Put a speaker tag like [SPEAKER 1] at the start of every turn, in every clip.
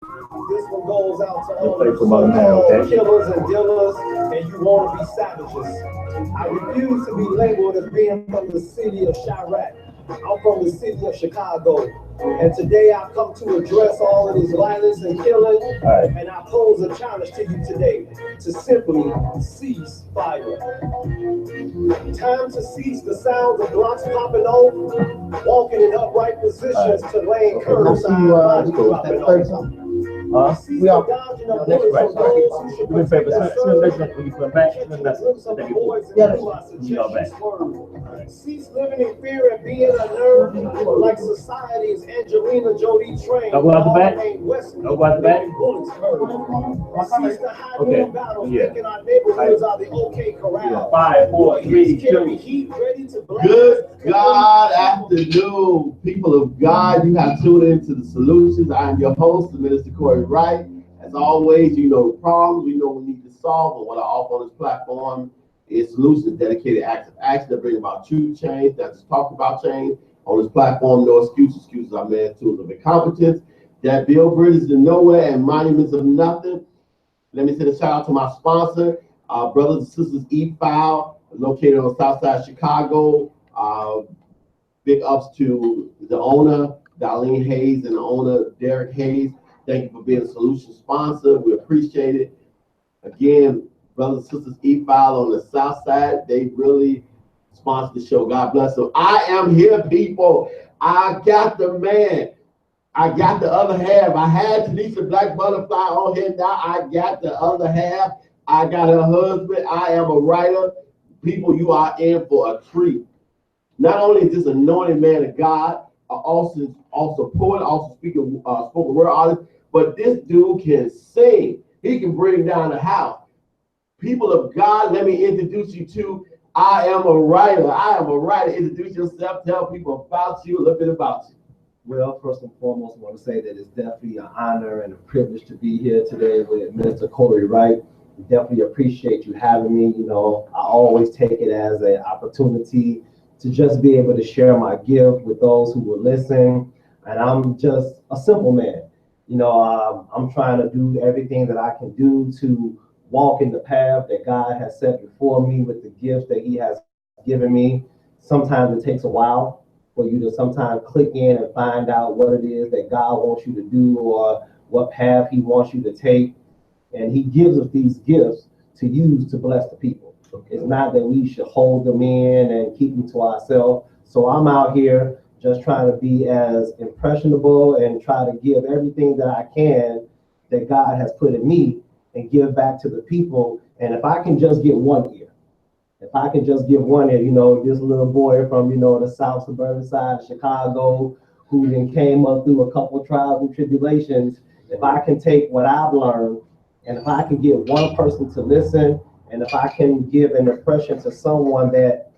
[SPEAKER 1] This one goes out to all the so-called killers and dealers, and you want to be savages. I refuse to be labeled as being from the city of Chirac. I'm from the city of Chicago. And today I come to address all of this violence and killing. Right. And I pose a challenge to you today to simply cease fire. Time to cease the sounds of blocks popping off, walking in upright positions to laying curbside bodies dropping off.
[SPEAKER 2] We are next right. Do me a favor, when you come back, send a message. We are back.
[SPEAKER 1] Cease living in fear and being unnerved like society's Angelina Jolie train.
[SPEAKER 2] Go out the back. Go out the back.
[SPEAKER 1] Cease the high battle thinking our neighborhoods are the okay corral.
[SPEAKER 2] 5, 4, 3, 2.
[SPEAKER 3] Good God afternoon, people of God. You have tuned into the Solutions. I am your host, Minister Corey Wright. As always, you know the problems we know we need to solve, and what I offer on this platform is solutions, dedicated acts of action that bring about true change, not just talk about change. On this platform, no excuses. Excuses are man's tools of incompetence that build bridges to nowhere and monuments of nothing. Let me send a shout out to my sponsor, brothers and sisters E-File, located on the south side of Chicago. Big ups to the owner, Darlene Hayes, and the owner, Derek Hayes. Thank you for being a solution sponsor. We appreciate it. Again, brothers and sisters E-File on the south side, they really sponsor the show. God bless them. I am here, people. I got the man. I got the other half. I had Tanisha Black Butterfly on here. Now I got the other half. I got her husband. I am a writer. People, you are in for a treat. Not only is this anointed man of God, also poet, also spoken word artist, but this dude can sing. He can bring down the house. People of God, let me introduce you to I am a writer. I am a writer. Introduce yourself. Tell people about you, a little bit about you.
[SPEAKER 1] Well, first and foremost, I want to say that it's definitely an honor and a privilege to be here today with Minister Corey Wright. Definitely appreciate you having me. You know, I always take it as an opportunity to just be able to share my gift with those who will listen. And I'm just a simple man. You know, I'm trying to do everything that I can do to walk in the path that God has set before me with the gifts that he has given me. Sometimes it takes a while for you to sometimes click in and find out what it is that God wants you to do or what path he wants you to take. And he gives us these gifts to use to bless the people. Okay. It's not that we should hold them in and keep them to ourselves. So I'm out here just trying to be as impressionable and try to give everything that I can that God has put in me and give back to the people. And if I can just get one ear, you know, this little boy from, you know, the south suburban side of Chicago who then came up through a couple of trials and tribulations, if I can take what I've learned and if I can get one person to listen, and if I can give an impression to someone that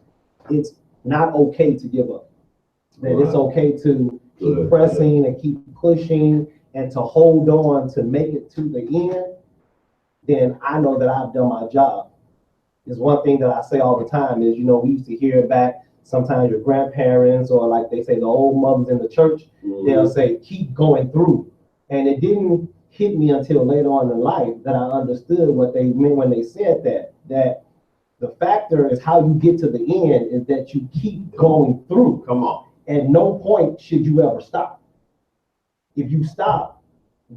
[SPEAKER 1] it's not okay to give up, that it's okay to keep pressing and keep pushing and to hold on to make it to the end, then I know that I've done my job. There's one thing that I say all the time is, you know, we used to hear it back, sometimes your grandparents or like they say the old mothers in the church, they'll say, keep going through. And it didn't hit me until later on in life that I understood what they meant when they said that the factor is how you get to the end is that you keep going through.
[SPEAKER 3] Come on.
[SPEAKER 1] At no point should you ever stop. If you stop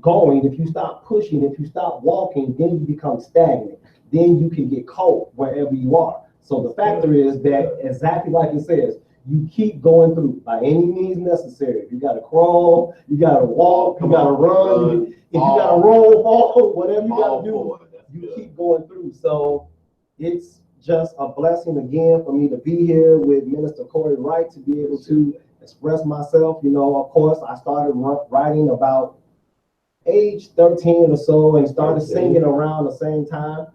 [SPEAKER 1] going, if you stop pushing, if you stop walking, then you become stagnant. Then you can get caught wherever you are. So the factor is that exactly like it says, you keep going through by any means necessary. If you got to crawl, you got to walk, you got to run. If you got to roll, fall, whatever you got to do, you keep going through. So it's just a blessing again for me to be here with Minister Corey Wright to be able to express myself. You know, of course, I started writing about age 13 or so and started singing around the same time.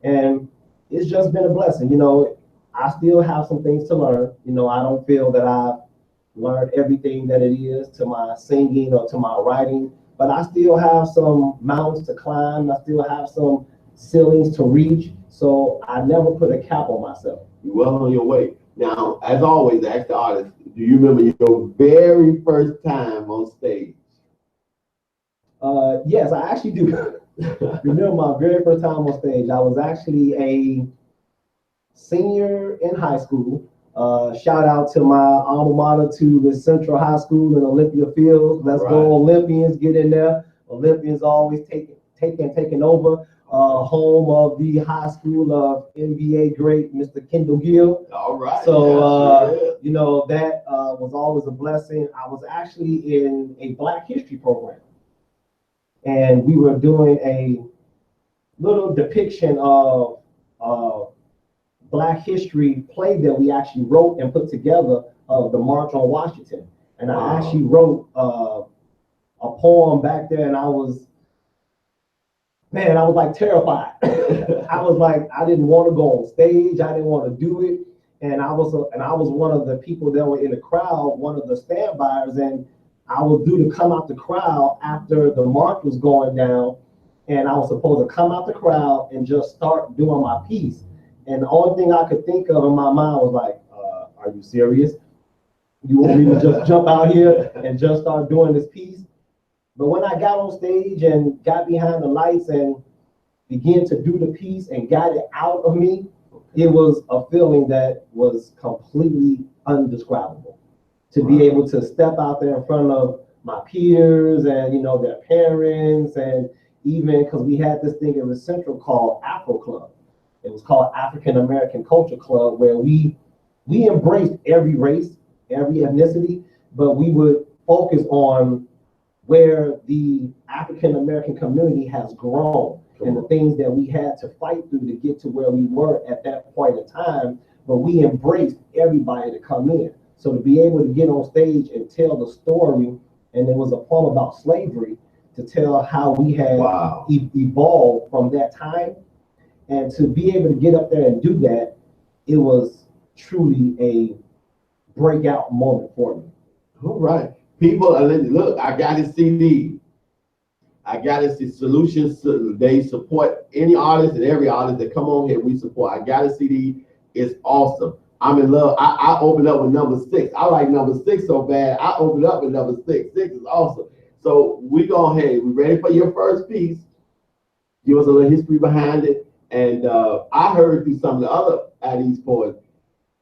[SPEAKER 1] And it's just been a blessing. You know, I still have some things to learn. You know, I don't feel that I've learned everything that it is to my singing or to my writing, but I still have some mountains to climb. I still have some ceilings to reach. So I never put a cap on myself.
[SPEAKER 3] You're well on your way. Now, as always, I ask the artist, do you remember your very first time on stage?
[SPEAKER 1] Yes, I actually do. Remember my very first time on stage. I was actually a senior in high school. Shout out to my alma mater, to the Central High School in Olympia Fields. Let's go Olympians, get in there. Olympians always taking over. Home of the high school of NBA great Mr. Kendall Gill.
[SPEAKER 3] All right.
[SPEAKER 1] So, you know, that was always a blessing. I was actually in a Black History program, and we were doing a little depiction of Black history play that we actually wrote and put together of the March on Washington. And I actually wrote a poem back there, and I was like terrified. I was like, I didn't want to go on stage. I didn't want to do it. And I was one of the people that were in the crowd, one of the standbyers, and I was due to come out the crowd after the march was going down, and I was supposed to come out the crowd and just start doing my piece. And the only thing I could think of in my mind was like, are you serious? You want me to just jump out here and just start doing this piece? But when I got on stage and got behind the lights and began to do the piece and got it out of me, it was a feeling that was completely undescribable. To be able to step out there in front of my peers and, you know, their parents, and even because we had this thing in the Central called Afro Club. It was called African American Culture Club, where we embraced every race, every ethnicity, but we would focus on where the African American community has grown and the things that we had to fight through to get to where we were at that point in time. But we embraced everybody to come in. So to be able to get on stage and tell the story, and there was a poem about slavery to tell how we had evolved from that time, and to be able to get up there and do that, it was truly a breakout moment for me.
[SPEAKER 3] All right. People, look, I got a CD. I got a Solutions. They support any artist and every artist that come on here, we support. I got a CD. It's awesome. I'm in love. I opened up with number 6. I like number 6 so bad. I opened up with number 6. 6 is awesome. So we go ahead. We ready for your first piece? Give us a little history behind it. And I heard through some of the other Addie's poets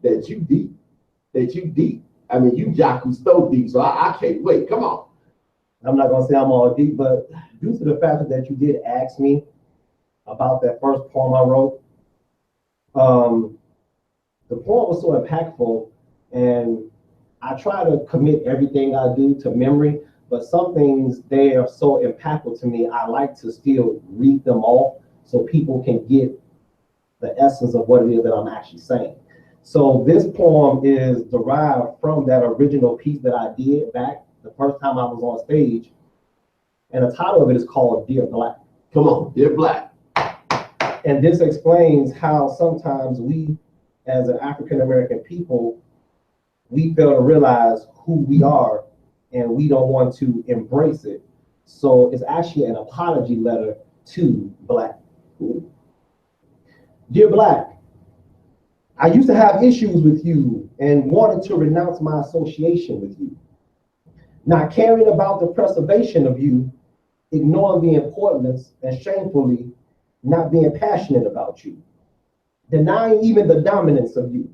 [SPEAKER 3] that you deep. I mean, you Jaku so deep, so I can't wait. Come on.
[SPEAKER 1] I'm not going to say I'm all deep, but due to the fact that you did ask me about that first poem I wrote, the poem was so impactful, and I try to commit everything I do to memory, but some things, they are so impactful to me, I like to still read them off so people can get the essence of what it is that I'm actually saying. So this poem is derived from that original piece that I did back the first time I was on stage. And the title of it is called Dear Black.
[SPEAKER 3] Come on, Dear Black.
[SPEAKER 1] And this explains how sometimes we, as an African-American people, we fail to realize who we are and we don't want to embrace it. So it's actually an apology letter to Black. Dear Black, I used to have issues with you and wanted to renounce my association with you. Not caring about the preservation of you, ignoring the importance, and shamefully not being passionate about you. Denying even the dominance of you.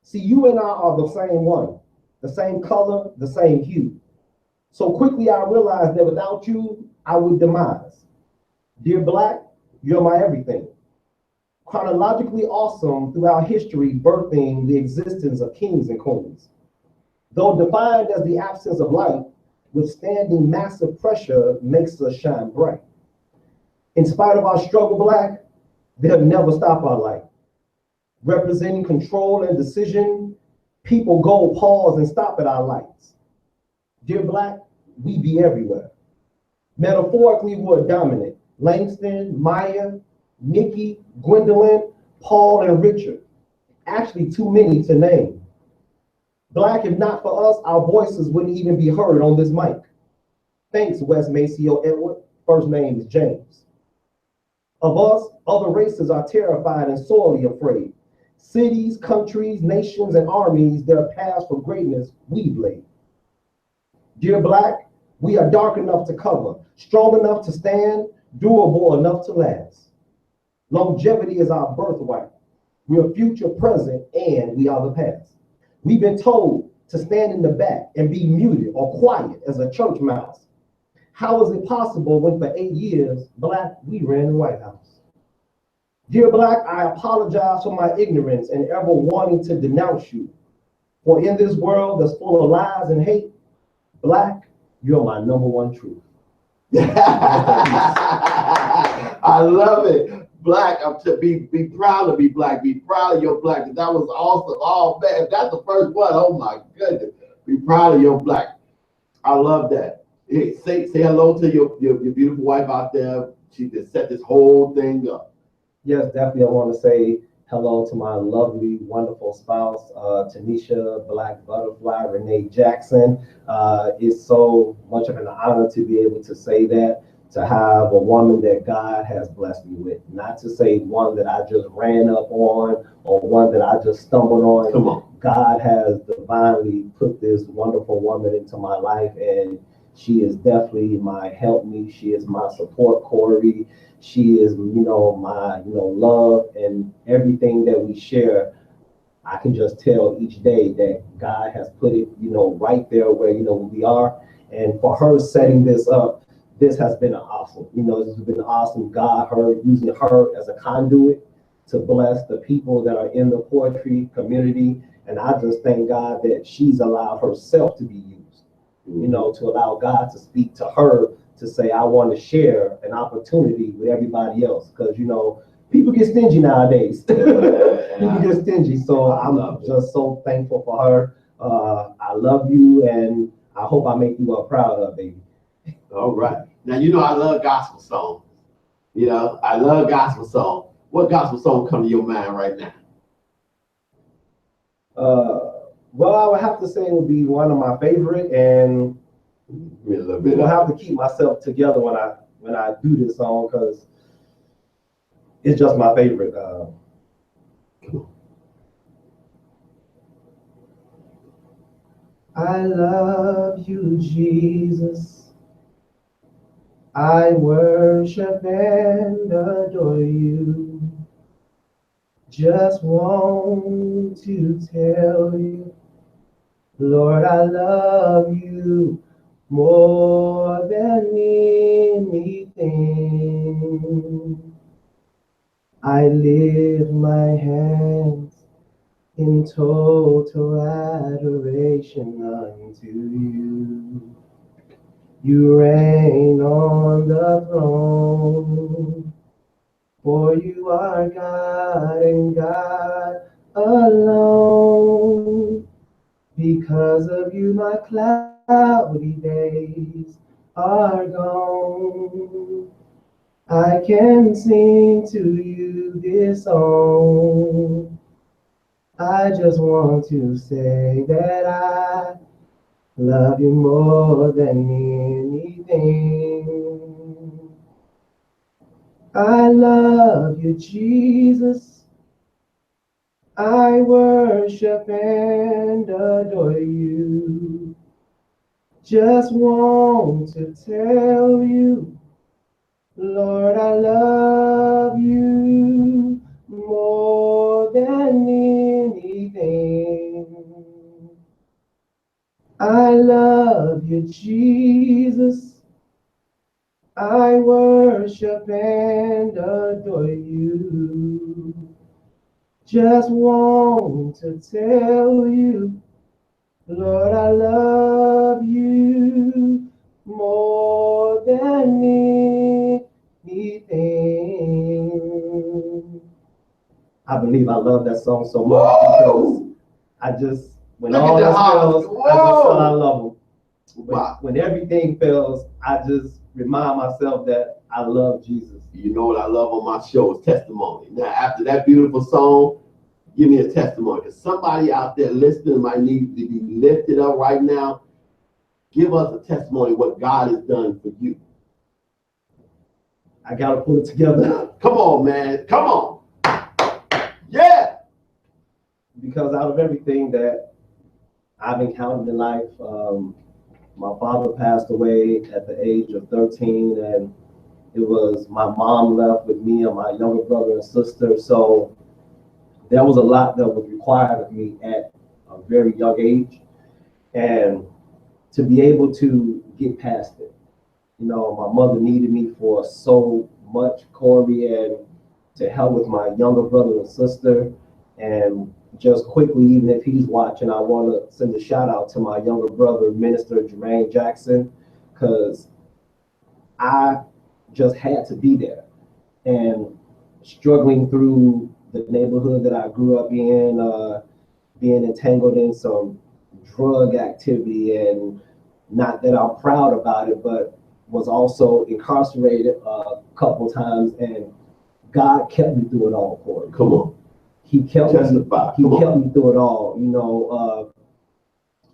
[SPEAKER 1] See, you and I are the same one, the same color, the same hue. So quickly I realized that without you, I would demise. Dear Black, you're my everything. Chronologically awesome throughout history, birthing the existence of kings and queens. Though defined as the absence of light, withstanding massive pressure makes us shine bright. In spite of our struggle, Black, they'll never stop our light. Representing control and decision, people go, pause, and stop at our lights. Dear Black, we be everywhere. Metaphorically, we're dominant. Langston, Maya, Nikki, Gwendolyn, Paul, and Richard. Actually, too many to name. Black, if not for us, our voices wouldn't even be heard on this mic. Thanks, Wes Maceo Edward. First name is James. Of us, other races are terrified and sorely afraid. Cities, countries, nations, and armies, their paths for greatness we've laid. Dear Black, We are dark enough to cover, strong enough to stand, durable enough to last. Longevity is our birthright. We are future, present, and we are the past. We've been told to stand in the back and be muted or quiet as a church mouse. How is it possible when for 8 years, Black, we ran the White House? Dear Black, I apologize for my ignorance and ever wanting to denounce you. For in this world that's full of lies and hate, Black, you're my number one truth.
[SPEAKER 3] I love it. Black, be proud to be Black. Be proud of your Black. That was awesome. Oh man, that's the first one. Oh my goodness. Be proud of your Black. I love that. Hey, say hello to your beautiful wife out there. She just set this whole thing up.
[SPEAKER 1] Yes, definitely. I want to say hello to my lovely, wonderful spouse, Tanisha Black Butterfly, Renee Jackson. It's so much of an honor to be able to say that, to have a woman that God has blessed me with. Not to say one that I just ran up on or one that I just stumbled on.
[SPEAKER 3] Come on.
[SPEAKER 1] God has divinely put this wonderful woman into my life, and she is definitely my help me. She is my support, Corey. She is, my, love, and everything that we share. I can just tell each day that God has put it, right there where, we are. And for her setting this up, this has been awesome. This has been awesome. God, using her as a conduit to bless the people that are in the poetry community. And I just thank God that she's allowed herself to be used, to allow God to speak to her, to say, I want to share an opportunity with everybody else. Because, people get stingy nowadays. People get stingy. So I'm just so thankful for her. I love you, and I hope I make you proud of, baby.
[SPEAKER 3] All right. Now, I love gospel songs. I love gospel songs. What gospel song come to your mind right now?
[SPEAKER 1] Well, I would have to say it would be one of my favorite, and I'll have to keep myself together when I do this song, because it's just my favorite. I love you, Jesus. I worship and adore you. Just want to tell you, Lord, I love you more than anything. I lift my hands in total adoration unto you. You reign on the throne, for you are God and God alone. Because of you, my cloudy days are gone. I can sing to you this song. I just want to say that I love you more than anything. I love you, Jesus. I worship and adore you. Just want to tell you, Lord, I love you more than anything. I love you, Jesus. I worship and adore you. Just want to tell you, Lord, I love you more than anything. I believe I love that song so much because I just, when all else fails, I just feel I love him. When everything fails, I just remind myself that I love Jesus.
[SPEAKER 3] You know what I love on my show is testimony. Now, after that beautiful song, give me a testimony. Because somebody out there listening might need to be lifted up right now. Give us a testimony of what God has done for you.
[SPEAKER 1] I got to put it together.
[SPEAKER 3] Come on, man. Come on. Yeah.
[SPEAKER 1] Because out of everything that I've encountered in life, My father passed away at the age of 13, and it was my mom left with me and my younger brother and sister. So there was a lot that was required of me at a very young age, and to be able to get past it. You know, my mother needed me for so much, Corey, and to help with my younger brother and sister. And just quickly, even if he's watching, I want to send a shout out to my younger brother, Minister Jermaine Jackson, because I just had to be there. And struggling through the neighborhood that I grew up in, being entangled in some drug activity, and not that I'm proud about it, but was also incarcerated a couple times, and God kept me through it all, Corey.
[SPEAKER 3] Come on.
[SPEAKER 1] He kept
[SPEAKER 3] Testify.
[SPEAKER 1] me. He kept me through it all. You know,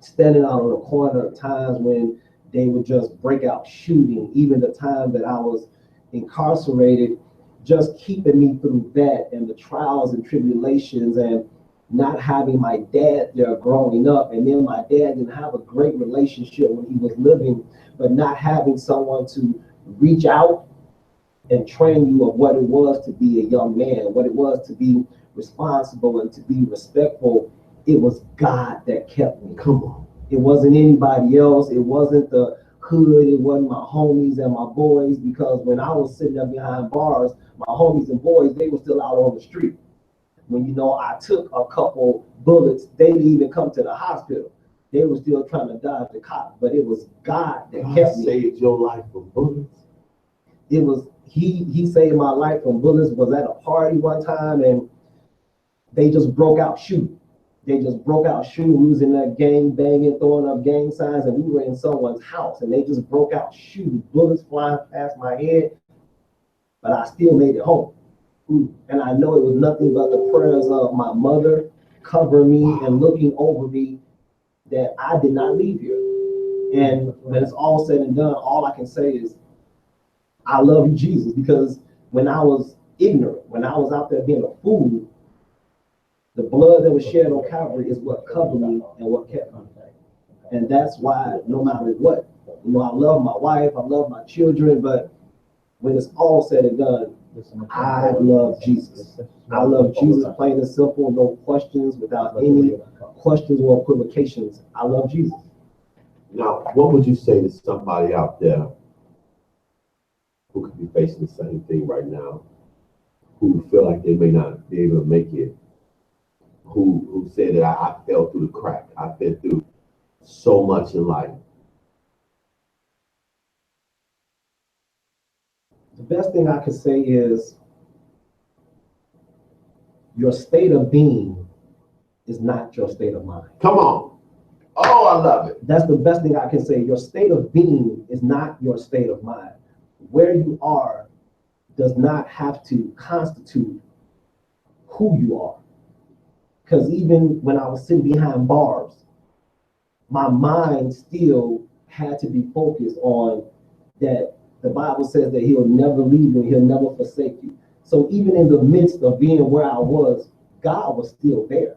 [SPEAKER 1] standing out on the corner at times when they would just break out shooting. Even the time that I was incarcerated, just keeping me through that and the trials and tribulations, and not having my dad there growing up. And then my dad didn't have a great relationship when he was living, but not having someone to reach out and train you of what it was to be a young man, what it was to be responsible and to be respectful. It was God that kept me.
[SPEAKER 3] Come on.
[SPEAKER 1] It wasn't anybody else. It wasn't the hood. It wasn't my homies and my boys, because when I was sitting there behind bars, my homies and boys, they were still out on the street. When, you know, I took a couple bullets, they didn't even come to the hospital. They were still trying to dodge the cops, but it was God that kept me.
[SPEAKER 3] Saved your life from bullets.
[SPEAKER 1] It was he saved my life from bullets. Was at a party one time, and they just broke out shooting. They just broke out shooting. We was in that gang banging, throwing up gang signs, and we were in someone's house, and they just broke out shooting, bullets flying past my head, but I still made it home. And I know it was nothing but the prayers of my mother covering me and looking over me, that I did not leave here. And when it's all said and done, all I can say is, I love you, Jesus, because when I was ignorant, when I was out there being a fool, the blood that was shed on Calvary is what covered me and what kept me. And that's why, no matter what, you know, I love my wife, I love my children, but when it's all said and done, I love Jesus. I love Jesus, plain and simple, no questions, without any questions or equivocations. I love Jesus.
[SPEAKER 3] Now, what would you say to somebody out there who could be facing the same thing right now, who feel like they may not be able to make it, who said that I fell through the crack, I've been through so much in life?
[SPEAKER 1] The best thing I can say is, your state of being is not your state of mind.
[SPEAKER 3] Come on. Oh, I love it.
[SPEAKER 1] That's the best thing I can say. Your state of being is not your state of mind. Where you are does not have to constitute who you are. Because even when I was sitting behind bars, my mind still had to be focused on that. The Bible says that he'll never leave you, he'll never forsake you. So even in the midst of being where I was, God was still there.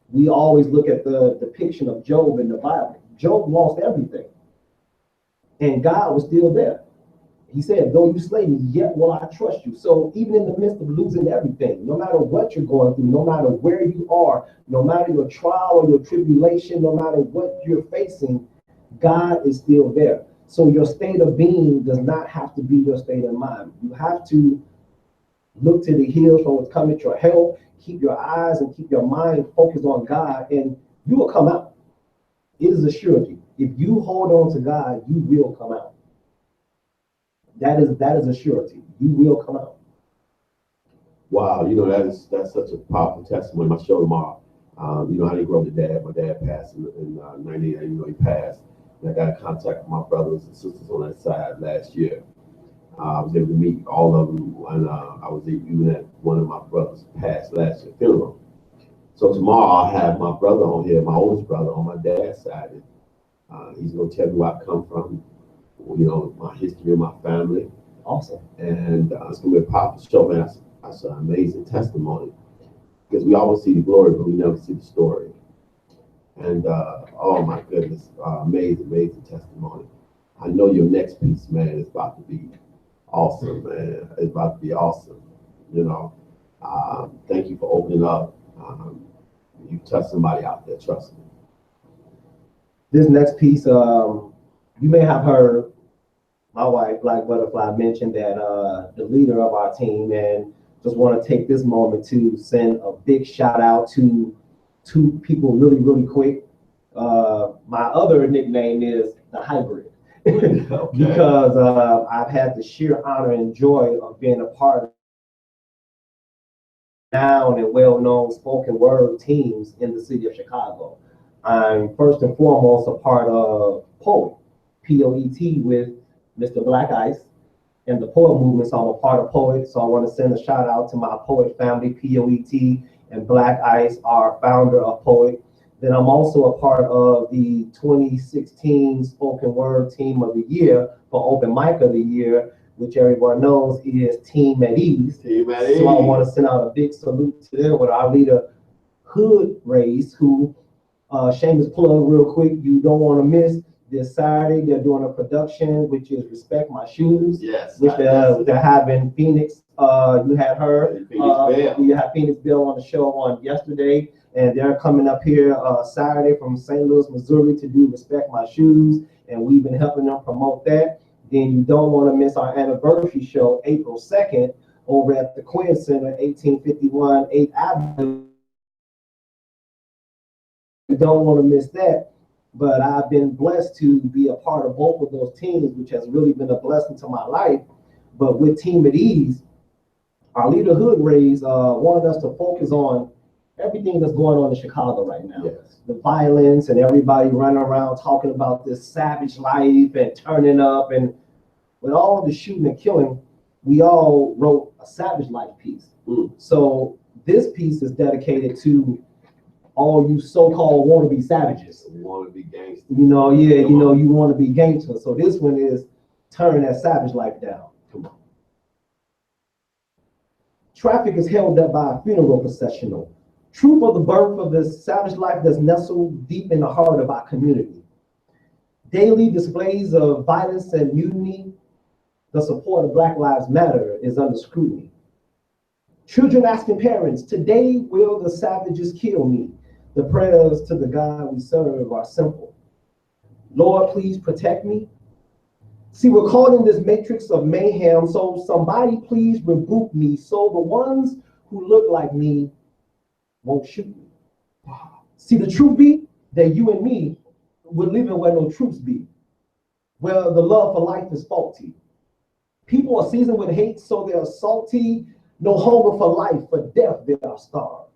[SPEAKER 1] We always look at the depiction of Job in the Bible. Job lost everything, and God was still there. He said, though you slay me, yet will I trust you. So even in the midst of losing everything, no matter what you're going through, no matter where you are, no matter your trial or your tribulation, no matter what you're facing, God is still there. So your state of being does not have to be your state of mind. You have to look to the hills from what's coming your help. Keep your eyes and keep your mind focused on God, and you will come out. It is a surety. If you hold on to God, you will come out. That is a surety. You will come out.
[SPEAKER 3] Wow, you know, that's such a powerful testimony. My show tomorrow. You know, I didn't grow up with dad. My dad passed in 98. You know, he passed. And I got in contact with my brothers and sisters on that side last year. I was able to meet all of them, and I was even at one of my brothers passed last year funeral. So tomorrow I'll have my brother on here, my oldest brother on my dad's side. He's going to tell me where I come from, you know, my history of my family.
[SPEAKER 1] Awesome.
[SPEAKER 3] And it's going to be a powerful show, man. That's an amazing testimony, because we always see the glory, but we never see the story. And oh my goodness, amazing testimony. I know your next piece, man, is about to be awesome, man. It's about to be awesome. You know, thank you for opening up. You touched somebody out there, trust me.
[SPEAKER 1] This next piece, you may have heard my wife, Black Butterfly, mention that the leader of our team, and just want to take this moment to send a big shout out to two people really quick. My other nickname is the Hybrid.
[SPEAKER 3] Okay.
[SPEAKER 1] Because I've had the sheer honor and joy of being a part of renowned and well-known spoken word teams in the city of Chicago. I'm first and foremost a part of Poet, P-O-E-T, with Mr. Black Ice and the Poet movement, so I'm a part of Poet. So I want to send a shout out to my Poet family, P-O-E-T, and Black Ice, our founder of Poet. Then I'm also a part of the 2016 Spoken Word Team of the Year for Open Mic of the Year, which everyone knows is Team at Ease.
[SPEAKER 3] Team at Ease.
[SPEAKER 1] So I want to send out a big salute to them with our leader, Hood Race, who, shameless plug real quick, you don't want to miss this Saturday. They're doing a production, which is Respect My Shoes.
[SPEAKER 3] Yes.
[SPEAKER 1] Which they're having Phoenix. You had her.
[SPEAKER 3] Phoenix Bell.
[SPEAKER 1] You had Phoenix Bell on the show on yesterday. And they're coming up here Saturday from St. Louis, Missouri to do Respect My Shoes. And we've been helping them promote that. Then you don't want to miss our anniversary show, April 2nd, over at the Quinn Center, 1851 8th Avenue. You don't want to miss that. But I've been blessed to be a part of both of those teams, which has really been a blessing to my life. But with Team at Ease, our leader Hood Rays wanted us to focus on everything that's going on in Chicago right now.
[SPEAKER 3] Yes.
[SPEAKER 1] The violence and everybody running around talking about this savage life and turning up, and with all the shooting and killing, we all wrote a savage life piece. So this piece is dedicated to all you so-called wannabe savages.
[SPEAKER 3] Wannabe gangsters.
[SPEAKER 1] You know, yeah, you know, you want to be gangsters. So this one is turn that savage life down. Come on. Traffic is held up by a funeral processional. Truth of the birth of this savage life that's nestled deep in the heart of our community. Daily displays of violence and mutiny, the support of Black Lives Matter is under scrutiny. Children asking parents, today will the savages kill me? The prayers to the God we serve are simple. Lord, please protect me. See, we're caught in this matrix of mayhem, so somebody please rebuke me so the ones who look like me won't shoot me. See, the truth be that you and me, we're living where no truths be, where the love for life is faulty. People are seasoned with hate, so they're salty. No hunger for life, for death they are starved.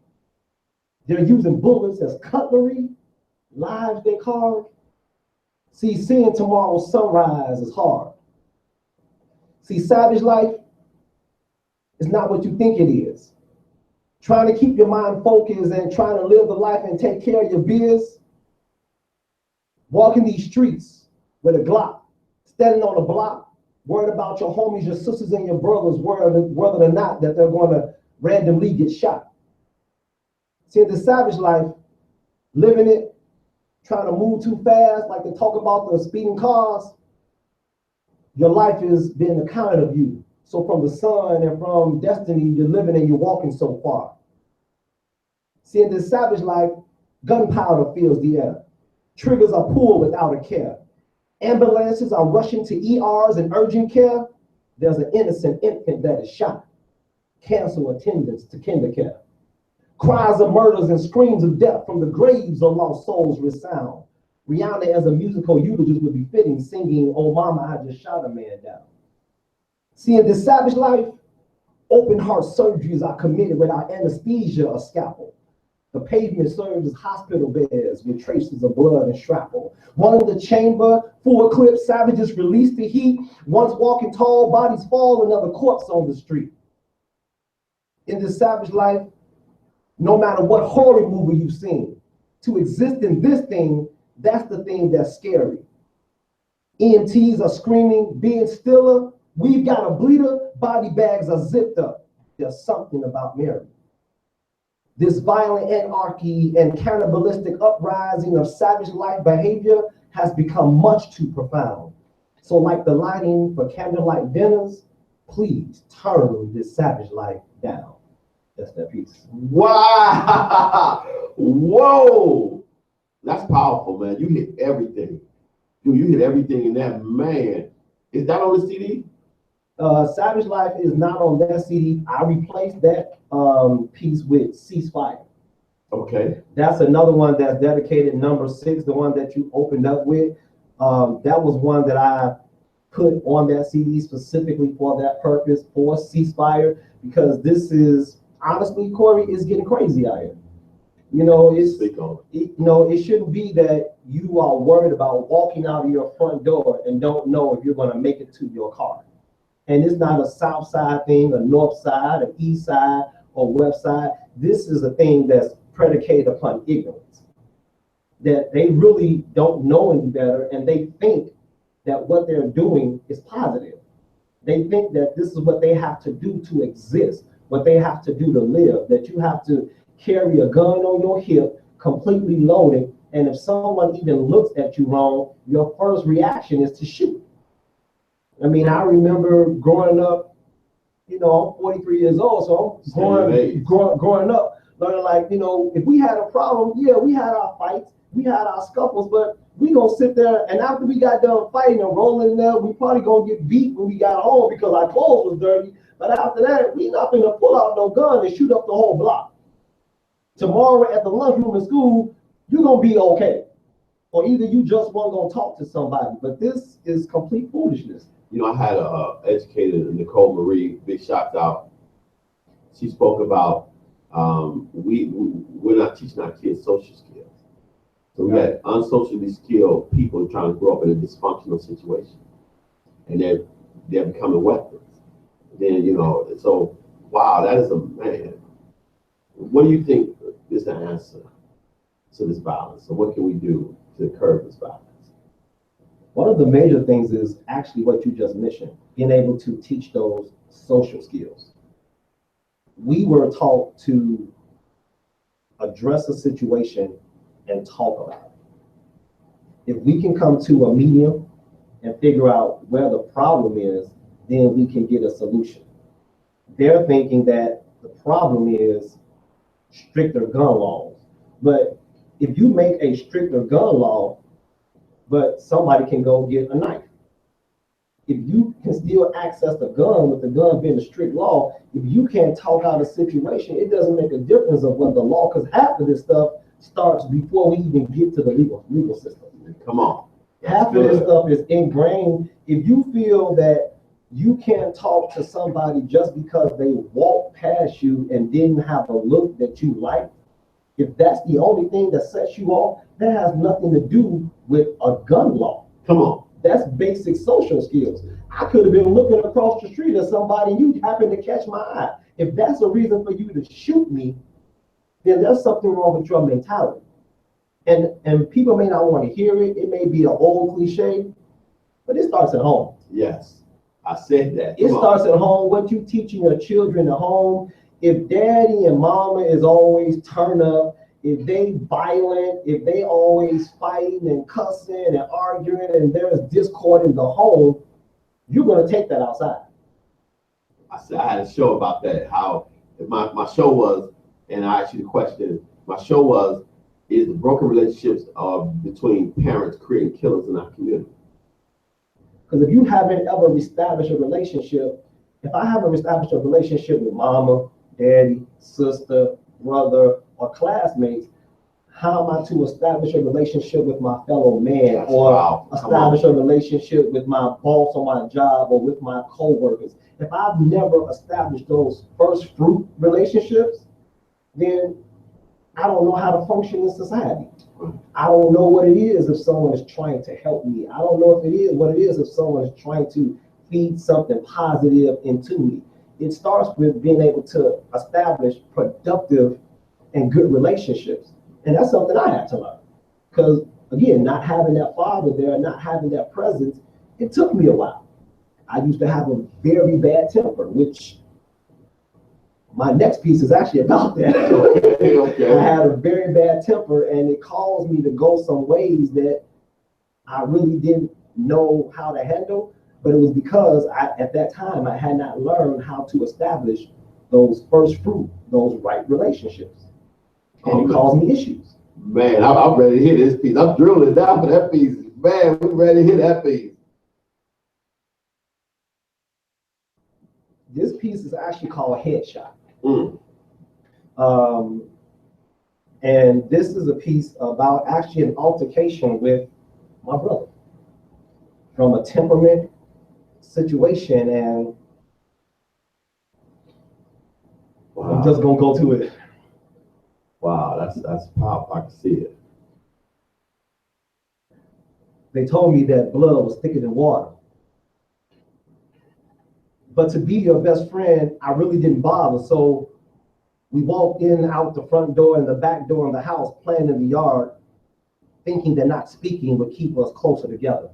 [SPEAKER 1] They're using bullets as cutlery, lives they carve. See, seeing tomorrow's sunrise is hard. See, savage life is not what you think it is. Trying to keep your mind focused and trying to live the life and take care of your biz. Walking these streets with a Glock, standing on a block, worried about your homies, your sisters, and your brothers, whether or not that they're going to randomly get shot. See, the savage life, living it, trying to move too fast, like they talk about the speeding cars, your life is being accounted of you. So from the sun and from destiny, you're living and you're walking so far. See, in this savage life, gunpowder fills the air. Triggers are pulled without a care. Ambulances are rushing to ERs and urgent care. There's an innocent infant that is shot. Cancel attendance to kindercare. Cries of murders and screams of death from the graves of lost souls resound. Rihanna as a musical eulogist would be fitting, singing, "Oh mama, I just shot a man down." See, in this savage life, open heart surgeries are committed without anesthesia or scalpel. The pavement serves as hospital beds with traces of blood and shrapnel. One in the chamber, full clip, savages release the heat. Once walking tall, bodies fall, another corpse on the street. In this savage life, no matter what horror movie you've seen, to exist in this thing, that's the thing that's scary. EMTs are screaming, being stiller. We've got a bleeder, body bags are zipped up. There's something about Mary. This violent anarchy and cannibalistic uprising of savage-like behavior has become much too profound. So like the lighting for candlelight dinners, please turn this savage life down. That's that piece.
[SPEAKER 3] Wow! Whoa! That's powerful, man. You hit everything. Dude, you hit everything in that, man. Is that on the CD?
[SPEAKER 1] Savage Life is not on that CD. I replaced that piece with Ceasefire.
[SPEAKER 3] Okay.
[SPEAKER 1] That's another one that's dedicated, number 6, the one that you opened up with. That was one that I put on that CD specifically for that purpose, for Ceasefire, because this is, honestly, Corey, it's getting crazy out here. You know, it shouldn't be that you are worried about walking out of your front door and don't know if you're going to make it to your car. And it's not a south side thing, a north side, an east side, or west side. This is a thing that's predicated upon ignorance. That they really don't know any better, and they think that what they're doing is positive. They think that this is what they have to do to exist, what they have to do to live, that you have to carry a gun on your hip, completely loaded, and if someone even looks at you wrong, your first reaction is to shoot. I mean, I remember growing up, you know, I'm 43 years old, so I'm growing up, learning like, you know, if we had a problem, yeah, we had our fights, we had our scuffles, but we gonna sit there, and after we got done fighting and rolling in there, we probably gonna get beat when we got home because our clothes was dirty, but after that, we not gonna pull out no gun and shoot up the whole block. Tomorrow at the lunchroom in school, you're gonna be okay. Or either you just weren't gonna talk to somebody, but this is complete foolishness.
[SPEAKER 3] You know, I had a educator, Nicole Marie, big shout out. She spoke about we're not teaching our kids social skills. So we got unsocially skilled people trying to grow up in a dysfunctional situation, and they're becoming weapons. Then, you know, so wow, that is a man. What do you think is the answer to this violence? So what can we do to curb this violence?
[SPEAKER 1] One of the major things is actually what you just mentioned, being able to teach those social skills. We were taught to address a situation and talk about it. If we can come to a medium and figure out where the problem is, then we can get a solution. They're thinking that the problem is stricter gun laws. But if you make a stricter gun law, but somebody can go get a knife. If you can still access the gun with the gun being a strict law, if you can't talk out a situation, it doesn't make a difference of what the law, because half of this stuff starts before we even get to the legal system.
[SPEAKER 3] Come on.
[SPEAKER 1] Half of this stuff is ingrained. If you feel that you can't talk to somebody just because they walked past you and didn't have a look that you like, if that's the only thing that sets you off, that has nothing to do with a gun law.
[SPEAKER 3] Come on.
[SPEAKER 1] That's basic social skills. I could have been looking across the street at somebody, you happen to catch my eye. If that's a reason for you to shoot me, then there's something wrong with your mentality. And people may not want to hear it. It may be an old cliche, but it starts at home.
[SPEAKER 3] Yes, I said that.
[SPEAKER 1] It starts at home. What you teaching your children at home. If daddy and mama is always turned up, if they violent, if they always fighting and cussing and arguing and there's discord in the home, you're going to take that outside.
[SPEAKER 3] I had a show about that, how my show was, and I asked you the question, my show was, is the broken relationships between parents creating killers in our community?
[SPEAKER 1] Because if you haven't ever established a relationship, if I haven't established a relationship with mama, daddy, sister, brother, or classmates, how am I to establish a relationship with my fellow man, or establish a relationship with my boss on my job, or with my co-workers? If I've never established those first fruit relationships, then I don't know how to function in society. I don't know what it is if someone is trying to help me. I don't know what it is if someone is trying to feed something positive into me. It starts with being able to establish productive and good relationships. And that's something I had to learn. Because again, not having that father there, not having that presence, it took me a while. I used to have a very bad temper, which My next piece is actually about that.
[SPEAKER 3] Okay.
[SPEAKER 1] I had a very bad temper, and it caused me to go some ways that I really didn't know how to handle. But it was because at that time, I had not learned how to establish those first fruit, those right relationships. And it caused me issues.
[SPEAKER 3] Man, I'm ready to hit this piece. I'm drilling down for that piece. Man, we're ready to hit that piece.
[SPEAKER 1] This piece is actually called Headshot.
[SPEAKER 3] Mm.
[SPEAKER 1] And this is a piece about actually an altercation with my brother from a temperament situation, and
[SPEAKER 3] Wow.
[SPEAKER 1] I'm just gonna go to it.
[SPEAKER 3] Wow, that's powerful. I can see it.
[SPEAKER 1] They told me that blood was thicker than water. But to be your best friend, I really didn't bother. So we walked in, out the front door and the back door of the house, playing in the yard, thinking that not speaking would keep us closer together.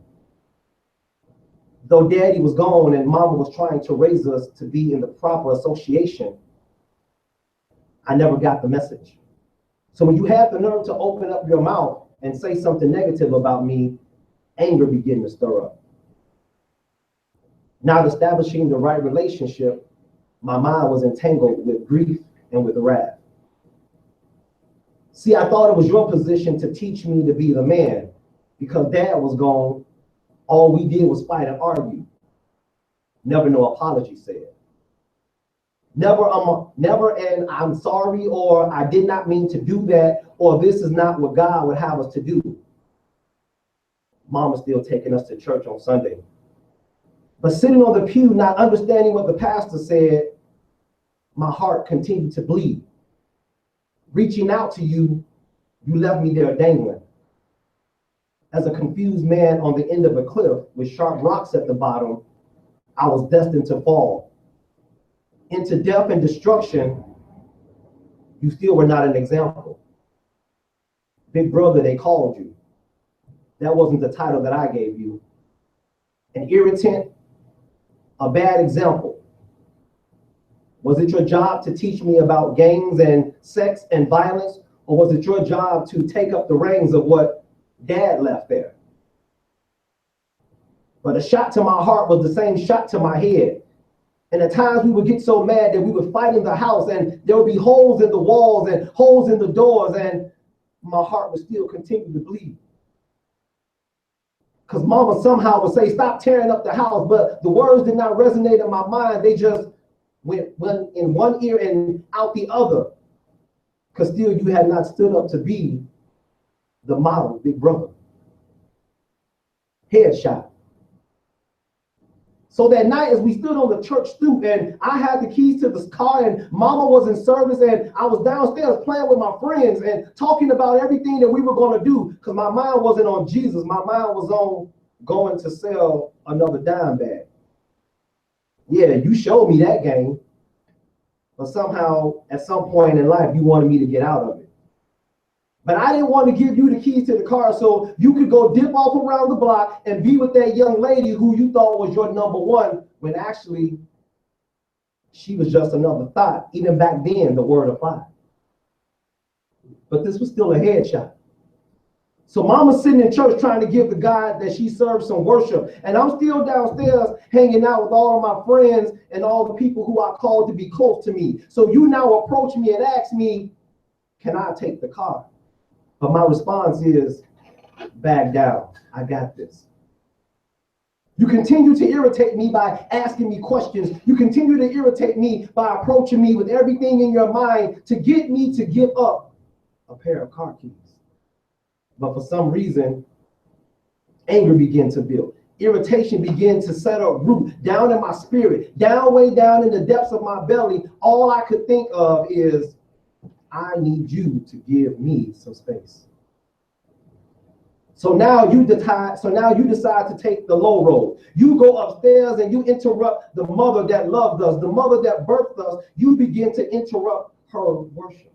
[SPEAKER 1] Though daddy was gone and mama was trying to raise us to be in the proper association, I never got the message. So when you have the nerve to open up your mouth and say something negative about me, anger began to stir up. Not establishing the right relationship, my mind was entangled with grief and with wrath. See, I thought it was your position to teach me to be the man. Because dad was gone, all we did was fight and argue. Never no apology said. Never and I'm sorry, or I did not mean to do that, or this is not what God would have us to do. Mama's still taking us to church on Sunday. But sitting on the pew, not understanding what the pastor said, my heart continued to bleed. Reaching out to you, you left me there dangling. As a confused man on the end of a cliff with sharp rocks at the bottom, I was destined to fall. Into death and destruction, you still were not an example. Big brother, they called you. That wasn't the title that I gave you. An irritant, a bad example. Was it your job to teach me about gangs and sex and violence, or was it your job to take up the reins of what dad left there? But a shot to my heart was the same shot to my head. And at times we would get so mad that we would fight in the house, and there would be holes in the walls and holes in the doors, and my heart would still continue to bleed. Because mama somehow would say, stop tearing up the house, but the words did not resonate in my mind. They just went in one ear and out the other. Because still you had not stood up to be the model big brother. Headshot. So that night, as we stood on the church stoop and I had the keys to the car and mama was in service and I was downstairs playing with my friends and talking about everything that we were going to do, because my mind wasn't on Jesus. My mind was on going to sell another dime bag. Yeah, you showed me that game. But somehow, at some point in life, you wanted me to get out of it. But I didn't want to give you the keys to the car so you could go dip off around the block and be with that young lady who you thought was your number one, when actually she was just another thought. Even back then, the word applied. But this was still a headshot. So mama's sitting in church trying to give the God that she serves some worship. And I'm still downstairs hanging out with all of my friends and all the people who I called to be close to me. So you now approach me and ask me, can I take the car? But my response is, back down. I got this. You continue to irritate me by asking me questions. You continue to irritate me by approaching me with everything in your mind to get me to give up a pair of car keys. But for some reason, anger began to build. Irritation began to set up root down in my spirit, way down in the depths of my belly. All I could think of is, I need you to give me some space. So now you decide to take the low road. You go upstairs and you interrupt the mother that loved us, the mother that birthed us. You begin to interrupt her worship.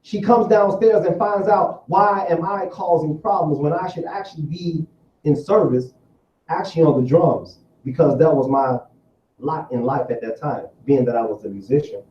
[SPEAKER 1] She comes downstairs and finds out, why am I causing problems when I should actually be in service, actually on the drums, because that was my lot in life at that time, being that I was a musician.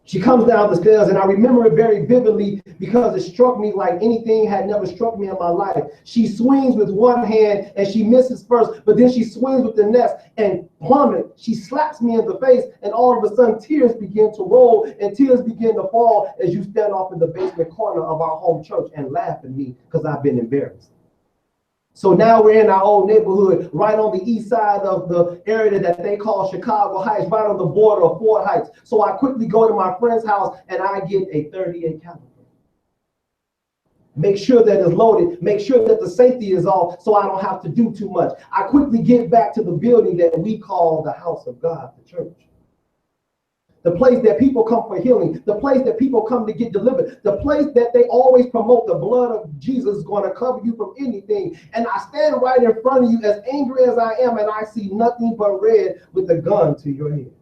[SPEAKER 1] She comes down the stairs, and I remember it very vividly because it struck me like anything had never struck me in my life. She swings with one hand, and she misses first, but then she swings with the next, and plummet, she slaps me in the face, and all of a sudden, tears begin to roll, and tears begin to fall as you stand off in the basement corner of our home church and laugh at me because I've been embarrassed. So now we're in our old neighborhood, right on the east side of the area that they call Chicago Heights, right on the border of Fort Heights. So I quickly go to my friend's house and I get a 38 caliber. Make sure that it's loaded. Make sure that the safety is off so I don't have to do too much. I quickly get back to the building that we call the house of God, the church. The place that people come for healing, the place that people come to get delivered, the place that they always promote the blood of Jesus is going to cover you from anything. And I stand right in front of you as angry as I am, and I see nothing but red with a gun to your head.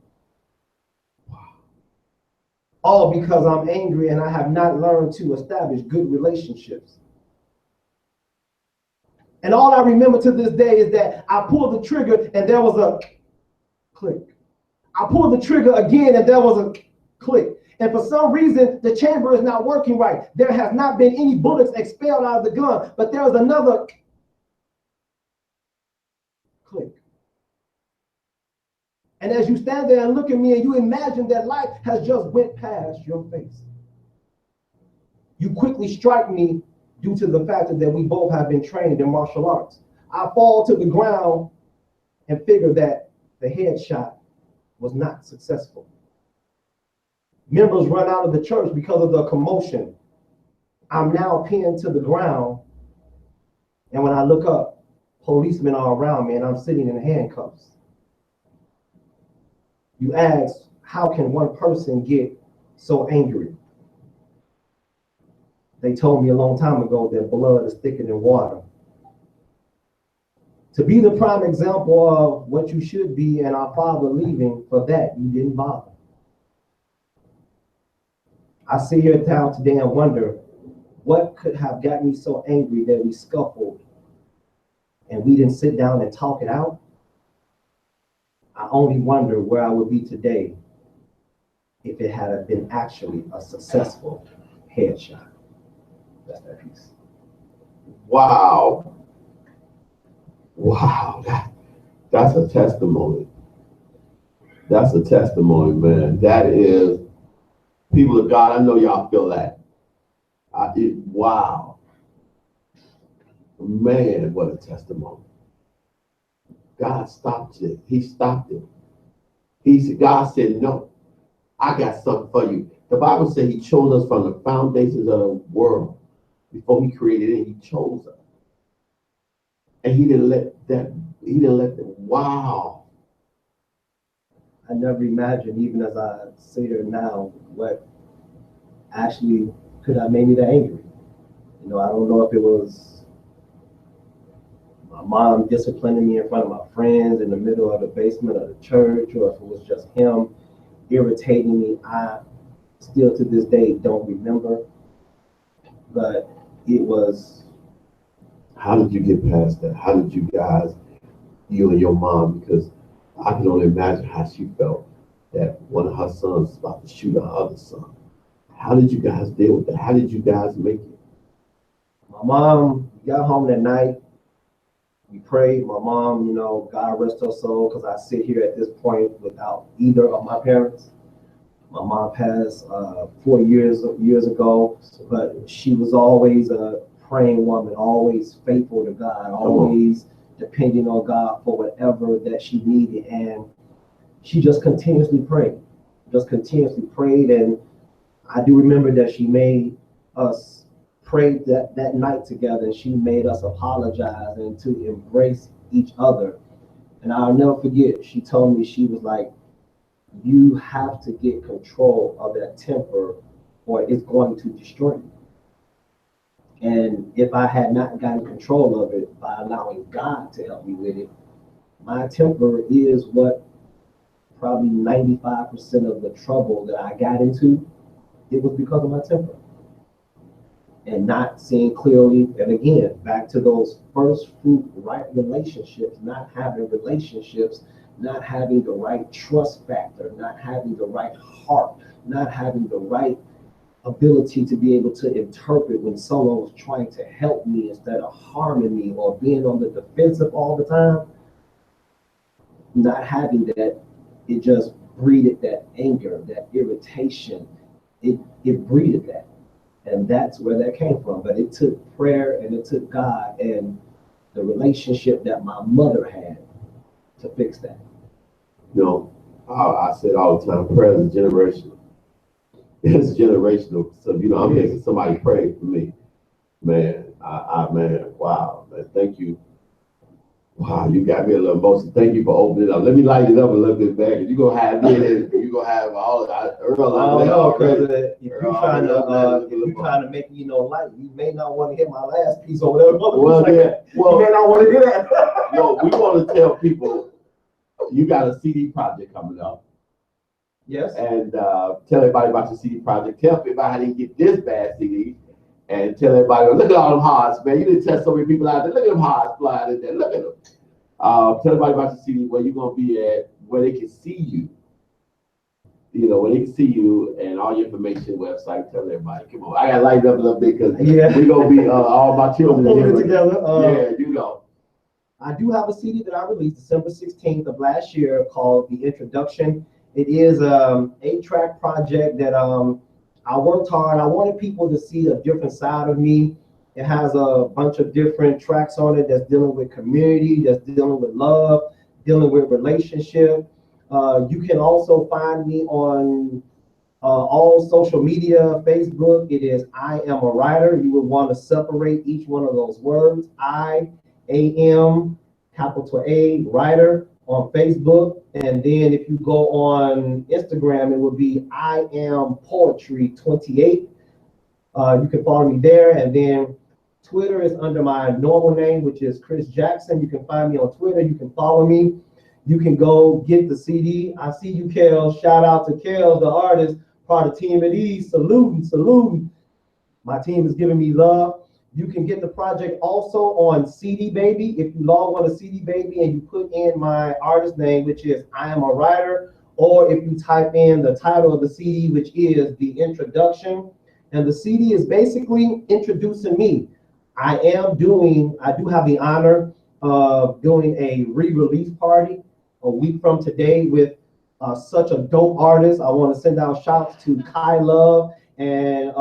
[SPEAKER 1] All because I'm angry and I have not learned to establish good relationships. And all I remember to this day is that I pulled the trigger and there was a click. I pulled the trigger again and there was a click. And for some reason, the chamber is not working right. There has not been any bullets expelled out of the gun, but there was another click. And as you stand there and look at me and you imagine that life has just went past your face, you quickly strike me due to the fact that we both have been trained in martial arts. I fall to the ground and figure that the headshot was not successful. Members run out of the church because of the commotion. I'm now pinned to the ground, and when I look up, policemen are around me and I'm sitting in handcuffs. You ask, how can one person get so angry? They told me a long time ago that blood is thicker than water. To be the prime example of what you should be and our Father leaving, for that you didn't bother. I sit here down today and wonder what could have got me so angry that we scuffled and we didn't sit down and talk it out. I only wonder where I would be today if it had been actually a successful headshot. That's that piece.
[SPEAKER 3] Wow. Wow, that's a testimony. That's a testimony, man. That is, people of God, I know y'all feel that. Wow. Man, what a testimony. God stopped it. He stopped it. God said, no, I got something for you. The Bible said he chose us from the foundations of the world. Before he created it, he chose us. And he didn't let that, wow.
[SPEAKER 1] I never imagined, even as I sit here now, what actually could have made me that angry. You know, I don't know if it was my mom disciplining me in front of my friends in the middle of the basement of the church, or if it was just him irritating me. I still to this day don't remember, but it was.
[SPEAKER 3] How did you get past that? How did you guys, you and your mom, because I can only imagine how she felt that one of her sons was about to shoot her other son. How did you guys deal with that? How did you guys make it?
[SPEAKER 1] My mom got home that night. We prayed. My mom, you know, God rest her soul, because I sit here at this point without either of my parents. My mom passed 4 years ago, but she was always a praying woman, always faithful to God, always depending on God for whatever that she needed. And she just continuously prayed, And I do remember that she made us pray that night together, and she made us apologize and to embrace each other. And I'll never forget, she told me, she was like, you have to get control of that temper or it's going to destroy you. And if I had not gotten control of it by allowing God to help me with it, my temper is what probably 95% of the trouble that I got into, it was because of my temper. And not seeing clearly, and again, back to those first fruit right relationships, not having relationships not having the right trust factor, not having the right heart, not having the right ability to be able to interpret when someone was trying to help me instead of harming me, or being on the defensive all the time. Not having that, it just breeded that anger, that irritation. It breeded that. And that's where that came from. But it took prayer, and it took God and the relationship that my mother had to fix that.
[SPEAKER 3] You know, I said all the time, prayer is generational. It's generational. So, you know, I'm making somebody pray for me. Man, man, wow, man, thank you. Wow, you got me a little emotional. Thank you for opening it up. Let me light it up a little bit back. You're going to have me in, you're going to have all Earl over there already.
[SPEAKER 1] If you're trying to make me light, you may not want to hear my last piece or whatever.
[SPEAKER 3] Well, yeah. Well,
[SPEAKER 1] you may not want to hear that.
[SPEAKER 3] Well, we want to tell people you got a CD project coming up.
[SPEAKER 1] Yes.
[SPEAKER 3] And tell everybody about your CD project. Tell everybody how they get this bad CD. And tell everybody, look at all them hearts, man. You didn't test so many people out there. Look at them hearts flying in there. Look at them. Tell everybody about your CD, where you're going to be at, where they can see you. You know, where they can see you and all your information, website. Tell everybody. Come on. I got to light it up a little bit because we're going to be all my children
[SPEAKER 1] together.
[SPEAKER 3] Yeah, you know.
[SPEAKER 1] I do have a CD that I released December 16th of last year called The Introduction. It is an 8-track project that I worked hard. I wanted people to see a different side of me. It has a bunch of different tracks on it that's dealing with community, that's dealing with love, dealing with relationship. You can also find me on all social media. Facebook, it is I Am a Writer. You would want to separate each one of those words. I AM, capital A, writer on Facebook. And then if you go on Instagram, it would be I Am Poetry 28. You can follow me there. And then Twitter is under my normal name, which is Chris Jackson. You can find me on Twitter. You can follow me. You can go get the CD. I see you, Kel. Shout out to Kel, the artist, part of Team at Ease. Saluting. My team is giving me love. You can get the project also on CD Baby. If you log on to CD Baby and you put in my artist name, which is I Am a Writer, or if you type in the title of the CD, which is The Introduction. And the CD is basically introducing me. I do have the honor of doing a re-release party a week from today with such a dope artist. I want to send out shouts to Kai Love and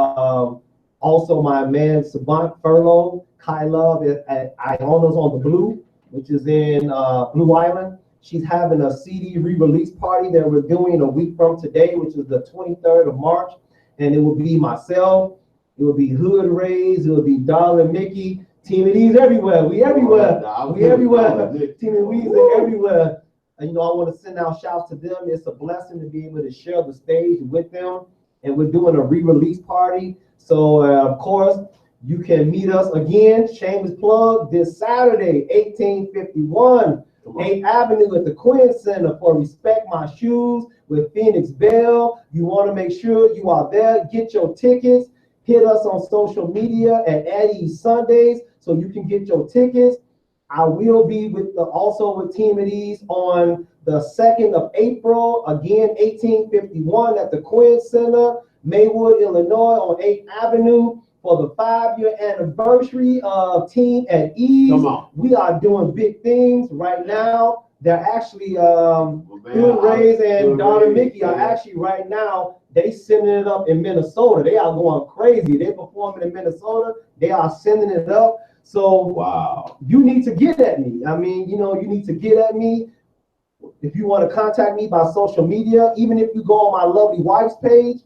[SPEAKER 1] also my man Savant Furlow. Kai Love is at Iona's on the Blue, which is in Blue Island. She's having a CD re-release party that we're doing a week from today, which is the 23rd of March. And it will be myself, it will be Hood Rays, it will be Darlin Mickey, Team of These everywhere. We everywhere. We everywhere. Team of These are everywhere. And I want to send out shouts to them. It's a blessing to be able to share the stage with them. And we're doing a re-release party. So of course, you can meet us again, shameless plug, this Saturday, 1851 8th Avenue at the Quinn Center for Respect My Shoes with Phoenix Bell. You want to make sure you are there. Get your tickets. Hit us on social media at Eddie's Sundays so you can get your tickets. I will be also with Team at Ease on the 2nd of April, again, 1851 at the Quinn Center, Maywood, Illinois on 8th Avenue for the 5-year anniversary of Team at Ease.
[SPEAKER 3] Come on.
[SPEAKER 1] We are doing big things right now. They're actually, Good Rays and Donna Mickey are actually right now, they sending it up in Minnesota. They are going crazy. They're performing in Minnesota. They are sending it up. So
[SPEAKER 3] wow,
[SPEAKER 1] you need to get at me. I mean, you need to get at me. If you want to contact me by social media, even if you go on my lovely wife's page,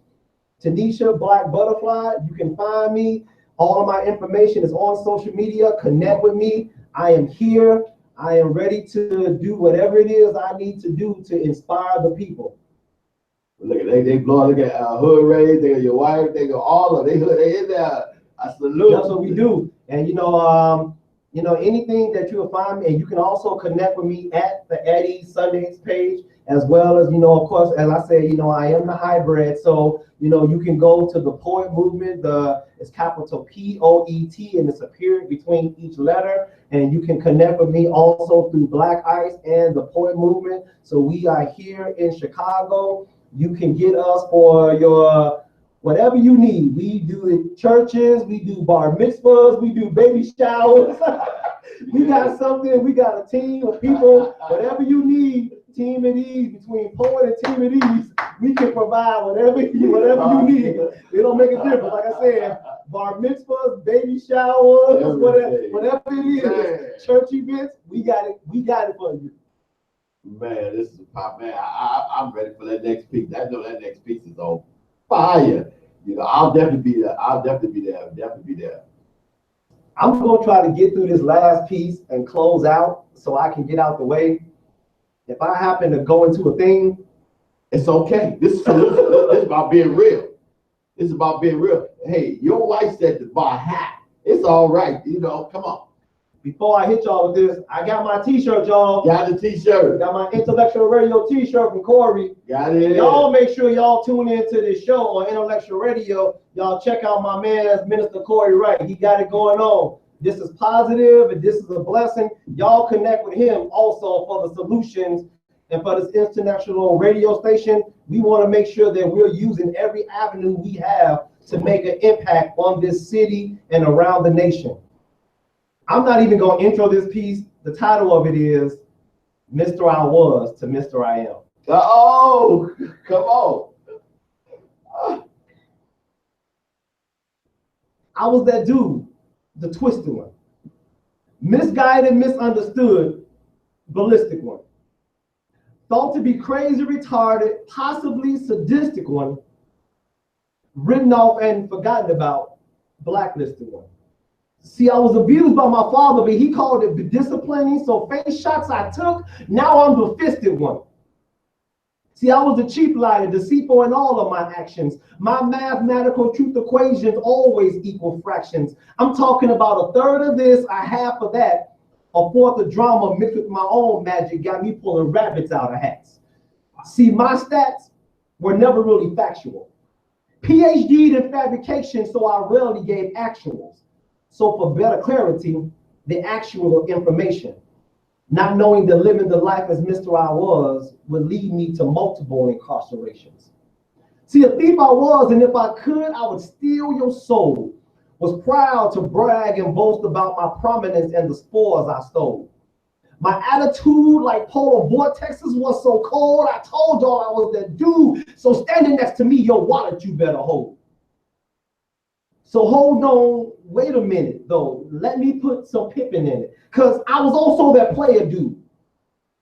[SPEAKER 1] Tanisha Black Butterfly, you can find me. All of my information is on social media. Connect with me. I am here. I am ready to do whatever it is I need to do to inspire the people.
[SPEAKER 3] Look at they blow. Look at Hood Rays. They got your wife. They got all of they in there. I salute.
[SPEAKER 1] That's what we do. And You know, anything that you'll find me, and you can also connect with me at the Eddie Sundays page, as well as, you know, of course, as I said, you know, I am the hybrid. So, you know, you can go to the Poet Movement, it's capital P-O-E-T, and it's a period between each letter. And you can connect with me also through Black Ice and the Poet Movement. So we are here in Chicago. You can get us for your whatever you need. We do it churches, we do bar mitzvahs, we do baby showers. We got something, we got a team of people, whatever you need, Team at Ease, between Poet and Team at Ease, we can provide whatever you need. It don't make a difference. Like I said, bar mitzvahs, baby showers, whatever it is, church events, we got it for you.
[SPEAKER 3] Man, this is a pop, man. I'm ready for that next piece. I know that next piece is on fire. You know, I'll definitely be there. I'll definitely be there.
[SPEAKER 1] I'm going to try to get through this last piece and close out so I can get out the way. If I happen to go into a thing,
[SPEAKER 3] it's okay. This is about being real. This is about being real. Hey, your wife said the bar high. It's all right. You know, come on.
[SPEAKER 1] Before I hit y'all with this, I got my t-shirt, y'all.
[SPEAKER 3] Got the t-shirt.
[SPEAKER 1] Got my Intellectual Radio t-shirt from Corey.
[SPEAKER 3] Got it.
[SPEAKER 1] Y'all make sure y'all tune into this show on Intellectual Radio. Y'all check out my man, Minister Corey Wright. He got it going on. This is positive and this is a blessing. Y'all connect with him also for the solutions and for this international radio station. We want to make sure that we're using every avenue we have to make an impact on this city and around the nation. I'm not even going to intro this piece. The title of it is Mr. I Was to Mr. I Am.
[SPEAKER 3] Oh, come on.
[SPEAKER 1] I was that dude, the twisted one. Misguided, misunderstood, ballistic one. Thought to be crazy, retarded, possibly sadistic one. Written off and forgotten about, blacklisted one. See, I was abused by my father, but he called it disciplining. So face shots I took, now I'm the fisted one. See, I was a cheap liar, deceitful in all of my actions. My mathematical truth equations always equal fractions. I'm talking about a third of this, a half of that. A fourth of drama mixed with my own magic got me pulling rabbits out of hats. See, my stats were never really factual. PhD'd in fabrication, so I rarely gave actuals. So for better clarity, the actual information, not knowing that living the life as Mr. I Was would lead me to multiple incarcerations. See, a thief I was, and if I could, I would steal your soul. Was proud to brag and boast about my prominence and the spoils I stole. My attitude, like polar vortexes, was so cold, I told y'all I was that dude. So standing next to me, your wallet you better hold. So hold on, wait a minute though. Let me put some pippin in it. Because I was also that player dude.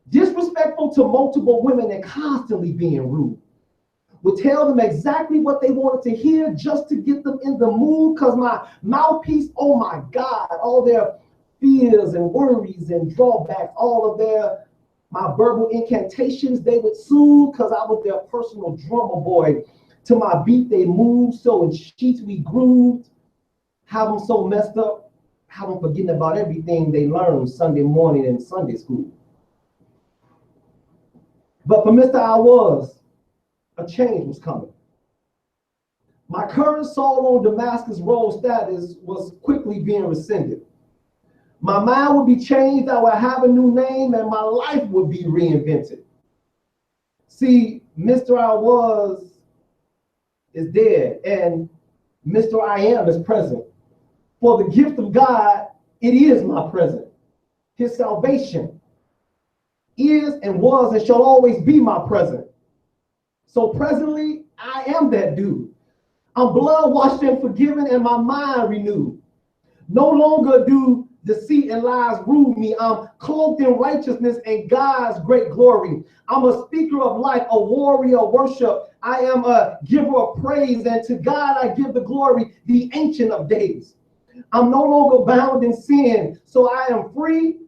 [SPEAKER 1] Disrespectful to multiple women and constantly being rude. Would tell them exactly what they wanted to hear just to get them in the mood. Because my mouthpiece, oh my God, all their fears and worries and drawbacks, all of my verbal incantations, they would soothe because I was their personal drummer boy. To my beat, they moved, so in sheets we grooved. Have them so messed up, have them forgetting about everything they learned Sunday morning in Sunday school. But for Mr. I Was, a change was coming. My current Saul on Damascus Road status was quickly being rescinded. My mind would be changed, I would have a new name, and my life would be reinvented. See, Mr. I Was is dead, and Mr. I Am is present. For the gift of God, it is my present. His salvation is and was and shall always be my present. So presently, I am that dude. I'm blood washed and forgiven and my mind renewed. No longer do deceit and lies rule me. I'm clothed in righteousness and God's great glory. I'm a speaker of life, a warrior of worship. I am a giver of praise, and to God I give the glory, the Ancient of Days. I'm no longer bound in sin, so I am free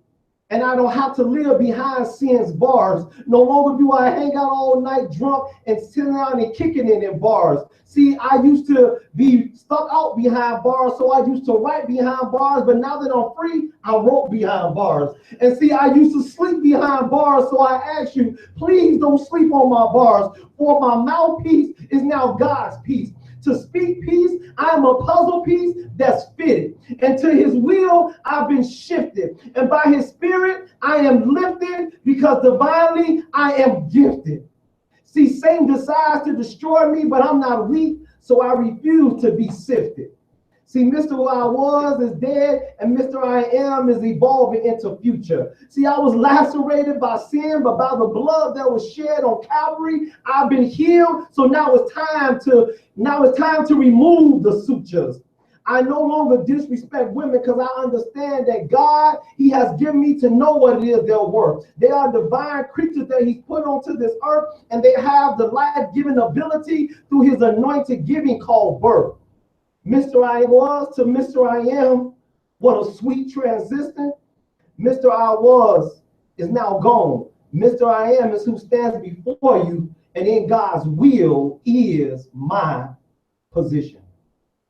[SPEAKER 1] and I don't have to live behind sin's bars. No longer do I hang out all night drunk and sitting down and kicking it in bars. See, I used to be stuck out behind bars, so I used to write behind bars, but now that I'm free, I wrote behind bars. And see, I used to sleep behind bars, so I ask you, please don't sleep on my bars, for my mouthpiece is now God's peace. To speak peace, I am a puzzle piece that's fitted. And to his will, I've been shifted. And by his spirit, I am lifted, because divinely I am gifted. See, Satan decides to destroy me, but I'm not weak, so I refuse to be sifted. See, Mr. Who I was is dead, and Mr. I am is evolving into future. See, I was lacerated by sin, but by the blood that was shed on Calvary, I've been healed. So now it's time to remove the sutures. I no longer disrespect women, because I understand that God, he has given me to know what it is they're worth. They are divine creatures that he's put onto this earth, and they have the life-giving ability through his anointed giving called birth. Mr. I was to Mr. I am, what a sweet transition. Mr. I was is now gone. Mr. I am is who stands before you, and in God's will is my position.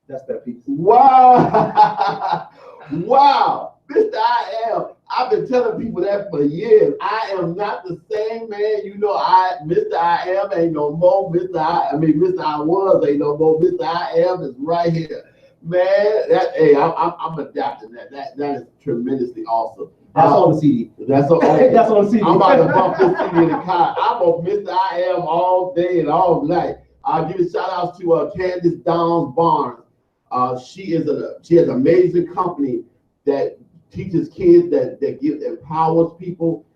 [SPEAKER 1] That's that piece.
[SPEAKER 3] Wow. Wow. Mr. I am. I've been telling people that for years. I am not the same man. You know, Mr. I am ain't no more. Mr. I was ain't no more. Mr. I am is right here. Man, I'm adapting that. That is tremendously awesome.
[SPEAKER 1] That's on the CD.
[SPEAKER 3] That's okay.
[SPEAKER 1] That's on the CD.
[SPEAKER 3] I'm about to bump this CD in the car. I'm on Mr. I am all day and all night. I'll give a shout out to Candace Downs Barnes. She has an amazing company that teaches kids, that empowers people.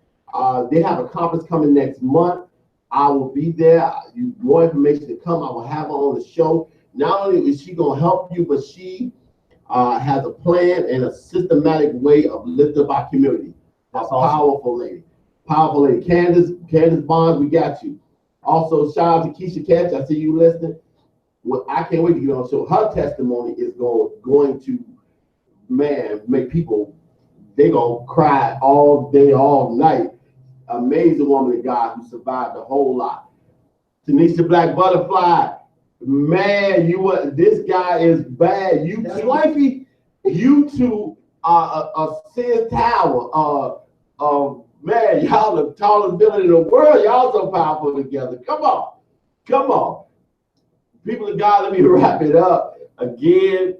[SPEAKER 3] They have a conference coming next month. I will be there. More information to come. I will have her on the show. Not only is she going to help you, but she has a plan and a systematic way of lifting up our community. That's a powerful lady. Powerful lady. Candace Barnes, we got you. Also, shout out to Keisha Catch. I see you listening. Well, I can't wait to get on the show. Her testimony is going to, man, make people, they're going to cry all day, all night. Amazing woman of God who survived a whole lot. Tanisha Black Butterfly, man, this guy is bad.
[SPEAKER 1] That's wifey.
[SPEAKER 3] You two are a Sears Tower. Man, y'all the tallest building in the world. Y'all so powerful together. Come on. People of God, let me wrap it up. Again,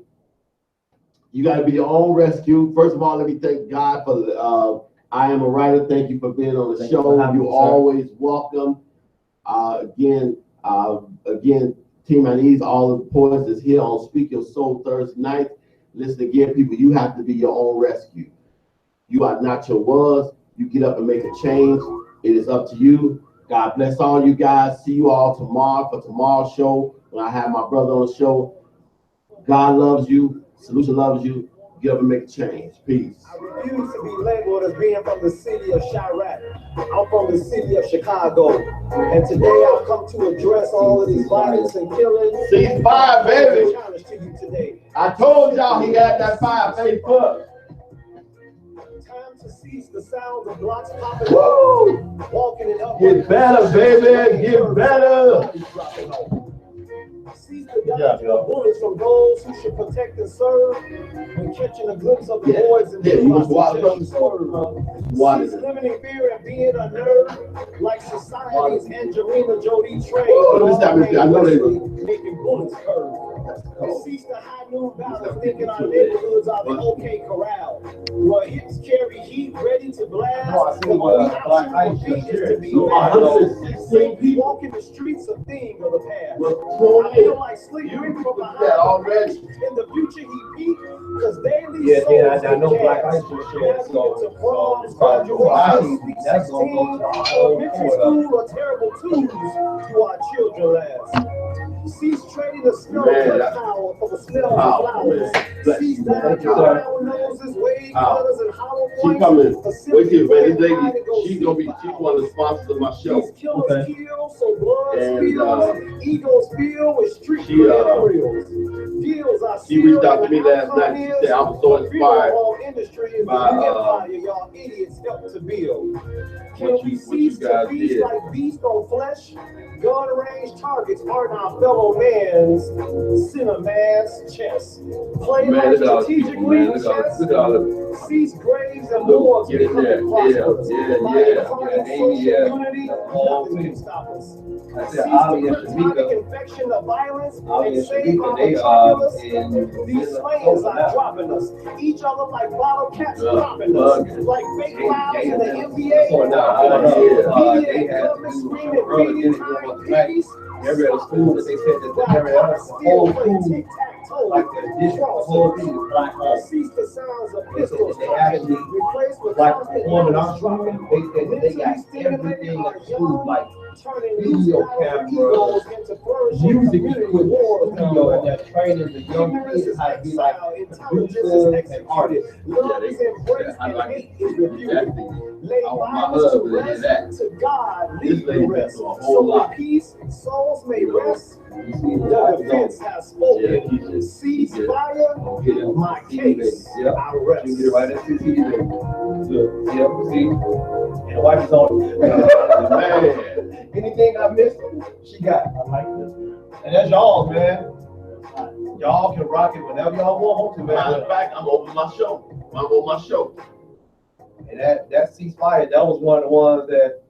[SPEAKER 3] you got to be your own rescue. First of all, let me thank God for I Am a Writer. Thank you for being on the show. You're always welcome. Again, Team Anise, all the poets is here on Speak Your Soul Thursday night. Listen again, people, you have to be your own rescue. You are not your was. You get up and make a change. It is up to you. God bless all you guys. See you all tomorrow for tomorrow's show when I have my brother on the show. God loves you. Solution loves you. Get up and make a change. Peace.
[SPEAKER 1] I refuse to be labeled as being from the city of Chirac. I'm from the city of Chicago. And today I've come to address all of these violence and killing.
[SPEAKER 3] Ceasefire, baby.
[SPEAKER 1] Challenge to you today.
[SPEAKER 3] I told y'all he had that fire Facebook.
[SPEAKER 1] Time to cease the sound of blocks popping.
[SPEAKER 3] Woo!
[SPEAKER 1] Walking it up.
[SPEAKER 3] Get better, baby. Get better.
[SPEAKER 1] Cease the dodging of bullets from those who should protect and serve, when catching a glimpse of the boys and
[SPEAKER 3] you was watching.
[SPEAKER 1] Cease living in fear and being unnerved, like society's Angelina Jolie train.
[SPEAKER 3] I know they
[SPEAKER 1] making bullets curve. Cease the high noon battles, thinking our neighborhoods are the OK Corral, where hips carry heat ready to blast. The only option for me is to be fast. Walk in the streets a thing of the past. I feel like sleep from behind
[SPEAKER 3] already.
[SPEAKER 1] In the future he peaked, because daily
[SPEAKER 2] I know Black Ice was shared, so it's probably that's going to go to our
[SPEAKER 1] elementary school are terrible tools to our children last. Cease trading the smell of power for the smell of flowers. Cease that round noses, wave colors, and hollow points.
[SPEAKER 3] She coming. Wait till she's one of the sponsors of my show.
[SPEAKER 1] These killers kill, so blood spills, egos feel with street materials.
[SPEAKER 3] She reached out to me last night. She said I was so inspired by what you guys did.
[SPEAKER 1] Like beast on flesh, gun range targets aren't our fellow man's cinema's chest. Play like strategically chess, cease graves and wars becoming prosperous. Unity, nothing can stop us. Cease the chronic infection of violence and save our populace. These flames are dropping us. Each other like bottle caps dropping us. Like fake clouds in the NBA. Media and government screaming beating time peace.
[SPEAKER 2] Every other school that they said that the whole school, like the addition, the whole thing is black hole.
[SPEAKER 1] Cease the sounds of pistols.
[SPEAKER 2] They actually, like, performing our school, they said that they got everything at school, like video cameras, music equipment, studio, and they're training the young kids how to be like producers and artists.
[SPEAKER 1] Love is embraced and hate is rebuked. Lay violence to rest, to God leave the rest. So in peace, souls may rest. The defense has spoken. Cease fire, my case, I rest.
[SPEAKER 2] You get it right at the see. And the wife is on. Man, anything I missed, she got it. I like this. And that's y'all, man. Y'all can rock it whenever y'all want to, man.
[SPEAKER 3] Matter of fact, I'm over my show. I'm over my show.
[SPEAKER 2] And that ceasefire, that was one of the ones that